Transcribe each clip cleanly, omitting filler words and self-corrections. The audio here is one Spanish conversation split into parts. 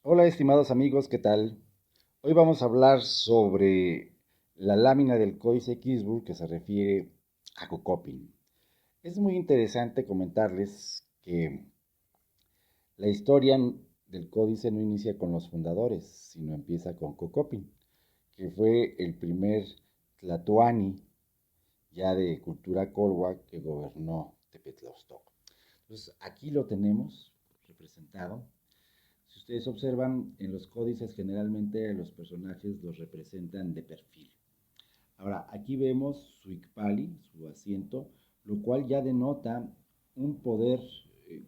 Hola estimados amigos, ¿qué tal? Hoy vamos a hablar sobre la lámina del Códice Quinsburg que se refiere a Cocopin. Es muy interesante comentarles que la historia del códice no inicia con los fundadores, sino empieza con Cocopin, que fue el primer tlatoani ya de cultura colhua que gobernó Tepetlaustok. Entonces aquí lo tenemos representado. Si ustedes observan, en los códices generalmente los personajes los representan de perfil. Ahora, aquí vemos su Icpali, su asiento, lo cual ya denota un poder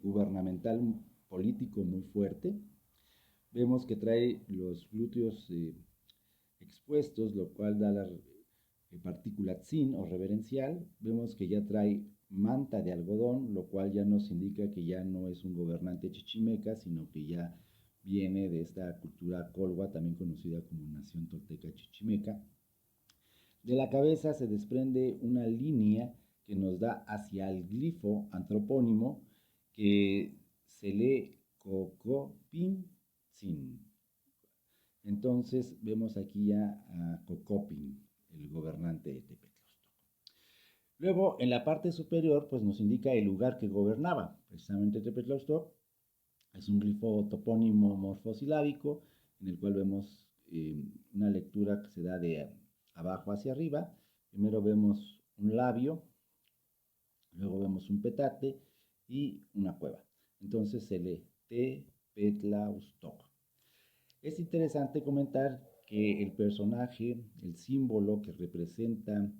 gubernamental político muy fuerte. Vemos que trae los glúteos expuestos, lo cual da la partícula tzin o reverencial. Vemos que ya trae manta de algodón, lo cual ya nos indica que ya no es un gobernante chichimeca, sino que ya viene de esta cultura colhua, también conocida como nación tolteca chichimeca. De la cabeza se desprende una línea que nos da hacia el glifo antropónimo que se lee Cocopintzin. Entonces vemos aquí ya a Cocopin, el gobernante de Tepetlaustok. Luego, en la parte superior, pues nos indica el lugar que gobernaba, precisamente Tepetlaustok. Es un glifo topónimo morfosilábico, en el cual vemos una lectura que se da de abajo hacia arriba. Primero vemos un labio, luego vemos un petate y una cueva. Entonces se lee Tepetlaustok. Es interesante comentar que el personaje, el símbolo que representa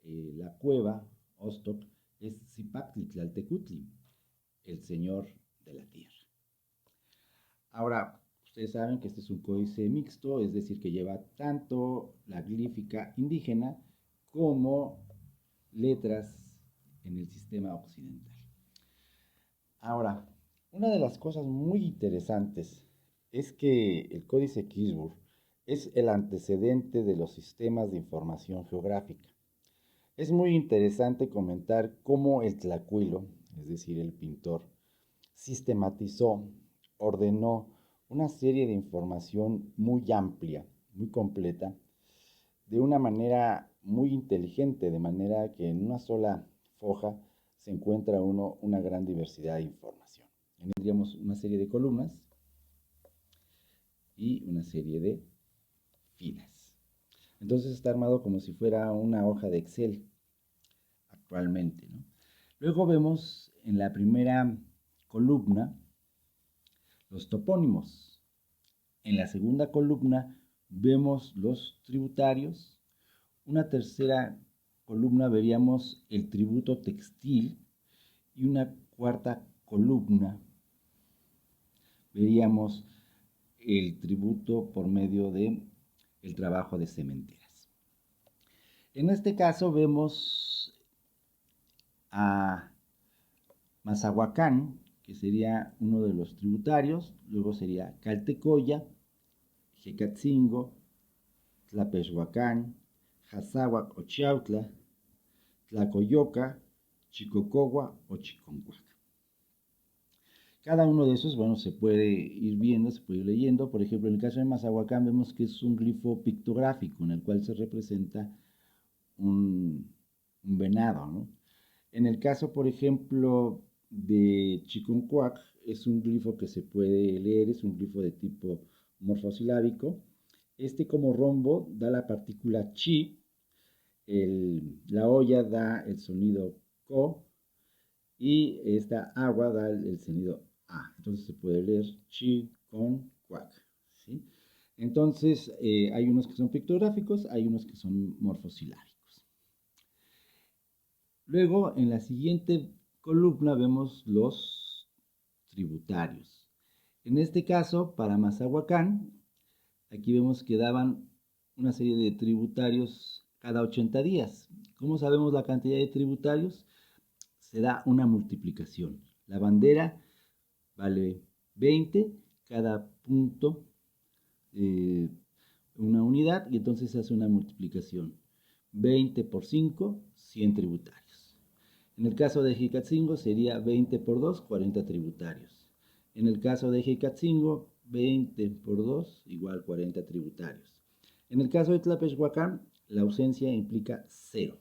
la cueva, Ostok, es Zipactli, el señor de la tierra. Ahora, ustedes saben que este es un códice mixto, es decir, que lleva tanto la glífica indígena como letras en el sistema occidental. Ahora, una de las cosas muy interesantes es que el Códice Quinsburg es el antecedente de los sistemas de información geográfica. Es muy interesante comentar cómo el tlacuilo, es decir, el pintor, sistematizó, ordenó una serie de información muy amplia, muy completa, de una manera muy inteligente, de manera que en una sola foja se encuentra una gran diversidad de información. Tendríamos una serie de columnas y una serie de filas. Entonces está armado como si fuera una hoja de Excel actualmente, ¿no? Luego vemos en la primera columna los topónimos. En la segunda columna vemos los tributarios. Una tercera columna veríamos el tributo textil y una cuarta columna veríamos el tributo por medio de el trabajo de cementeras. En este caso vemos a Mazahuacán, que sería uno de los tributarios, luego sería Caltecoya, Jecatzingo, Tlapehuacán, Jazahuac o Chiautla, Tlacoyoca, Chicocogua o Chiconcuac. Cada uno de esos, bueno, se puede ir viendo, se puede ir leyendo. Por ejemplo, en el caso de Mazahuacán vemos que es un glifo pictográfico en el cual se representa un venado, ¿no? En el caso, por ejemplo, de Chiconcuac, es un glifo que se puede leer, es un glifo de tipo morfosilábico. Este como rombo da la partícula chi, la olla da el sonido co y esta agua da el sonido a. Entonces se puede leer chi con cuac, ¿sí? Entonces hay unos que son pictográficos, hay unos que son morfosilábicos. Luego, en la siguiente columna vemos los tributarios. En este caso, para Mazahuacán, aquí vemos que daban una serie de tributarios cada 80 días. ¿Cómo sabemos la cantidad de tributarios? Se da una multiplicación. La bandera vale 20, cada punto una unidad y entonces se hace una multiplicación. 20 por 5, 100 tributarios. En el caso de Jicatzingo sería 20 por 2, 40 tributarios. En el caso de Jicatzingo, 20 por 2 igual 40 tributarios. En el caso de Tlapechhuacán, la ausencia implica 0.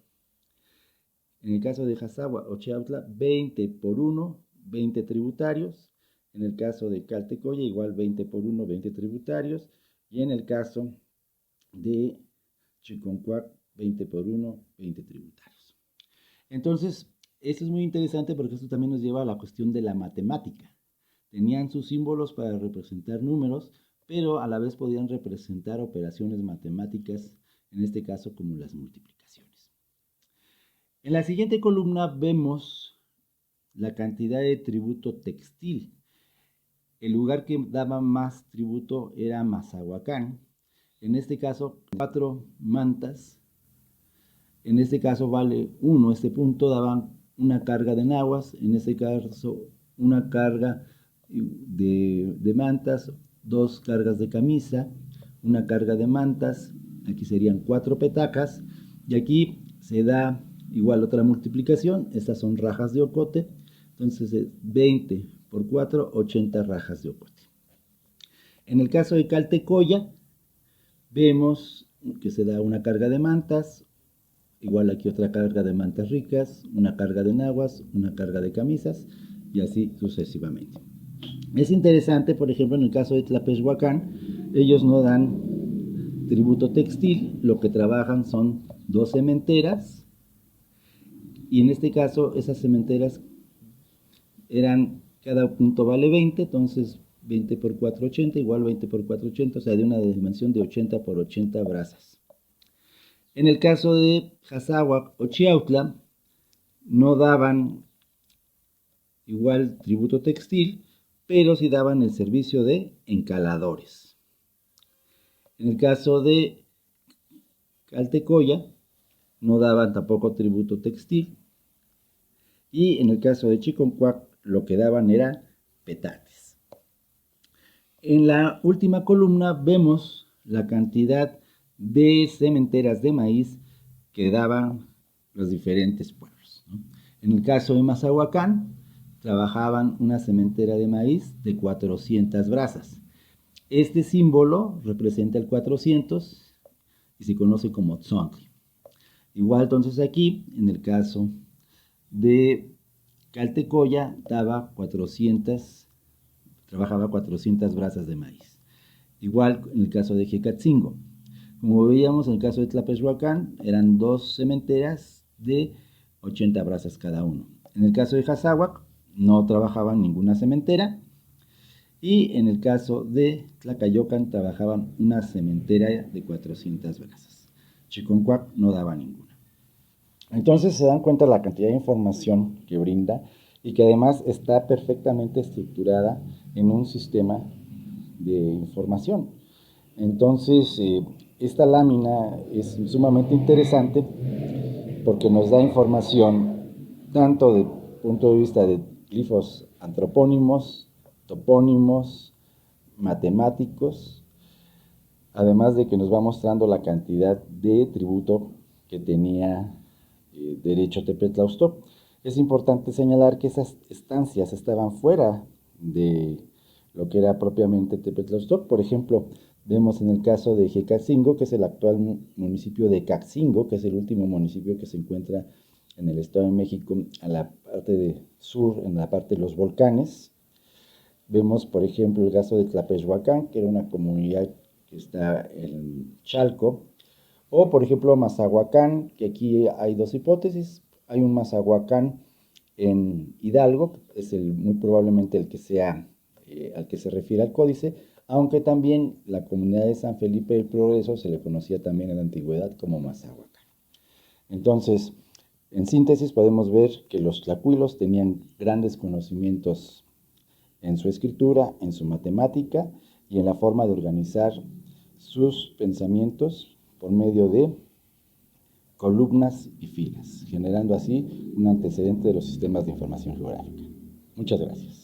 En el caso de Jazagua o Chiautla, 20 por 1, 20 tributarios. En el caso de Caltecoya, igual 20 por 1, 20 tributarios. Y en el caso de Chiconcuac, 20 por 1, 20 tributarios. Entonces, esto es muy interesante porque esto también nos lleva a la cuestión de la matemática. Tenían sus símbolos para representar números, pero a la vez podían representar operaciones matemáticas, en este caso como las multiplicaciones. En la siguiente columna vemos la cantidad de tributo textil. El lugar que daba más tributo era Mazahuacán. En este caso, 4 mantas. En este caso vale 1. Este punto daban una carga de nahuas. En este caso, una carga de mantas, 2 cargas de camisa, una carga de mantas. Aquí serían 4 petacas. Y aquí se da igual otra multiplicación. Estas son rajas de ocote. Entonces, 20 por 4, 80 rajas de ocote. En el caso de Caltecoya, vemos que se da una carga de mantas, igual aquí otra carga de mantas ricas, una carga de nahuas, una carga de camisas, y así sucesivamente. Es interesante, por ejemplo, en el caso de Tlapechhuacán, ellos no dan tributo textil, lo que trabajan son 2 cementeras, y en este caso esas cementeras cada punto vale 20, entonces 20 por 4, 80, igual 20 por 4, 80, o sea, de una dimensión de 80 por 80 brazas. En el caso de Jazagua o Chiautla, no daban igual tributo textil, pero sí daban el servicio de encaladores. En el caso de Caltecoya, no daban tampoco tributo textil, y en el caso de Chiconcuac, lo que daban era petates. En la última columna vemos la cantidad de sementeras de maíz que daban los diferentes pueblos, ¿no? En el caso de Mazahuacán, trabajaban una sementera de maíz de 400 brazas. Este símbolo representa el 400 y se conoce como tzontli. Igual entonces aquí, en el caso de Caltecoya, trabajaba 400 brazas de maíz. Igual en el caso de Jicatzingo. Como veíamos en el caso de Tlapechhuacán, eran 2 cementeras de 80 brazas cada uno. En el caso de Jazagua, no trabajaban ninguna cementera. Y en el caso de Tlacayocan, trabajaban una cementera de 400 brazas. Chiconcuac no daba ninguna. Entonces se dan cuenta de la cantidad de información que brinda y que además está perfectamente estructurada en un sistema de información. Entonces, esta lámina es sumamente interesante porque nos da información tanto desde el punto de vista de glifos antropónimos, topónimos, matemáticos, además de que nos va mostrando la cantidad de tributo que tenía derecho Tepetlaustó. Es importante señalar que esas estancias estaban fuera de lo que era propiamente Tepetlaustoc. Por ejemplo, vemos en el caso de Jicatzingo, que es el actual municipio de Caxingo, que es el último municipio que se encuentra en el Estado de México, a la parte de sur, en la parte de los volcanes. Vemos, por ejemplo, el caso de Tlapechhuacán, que era una comunidad que está en Chalco, o, por ejemplo, Mazahuacán, que aquí hay 2 hipótesis. Hay un Mazahuacán en Hidalgo, es muy probablemente el que sea al que se refiere al códice, aunque también la comunidad de San Felipe del Progreso se le conocía también en la antigüedad como Mazahuacán. Entonces, en síntesis podemos ver que los tlacuilos tenían grandes conocimientos en su escritura, en su matemática y en la forma de organizar sus pensamientos por medio de columnas y filas, generando así un antecedente de los sistemas de información geográfica. Muchas gracias.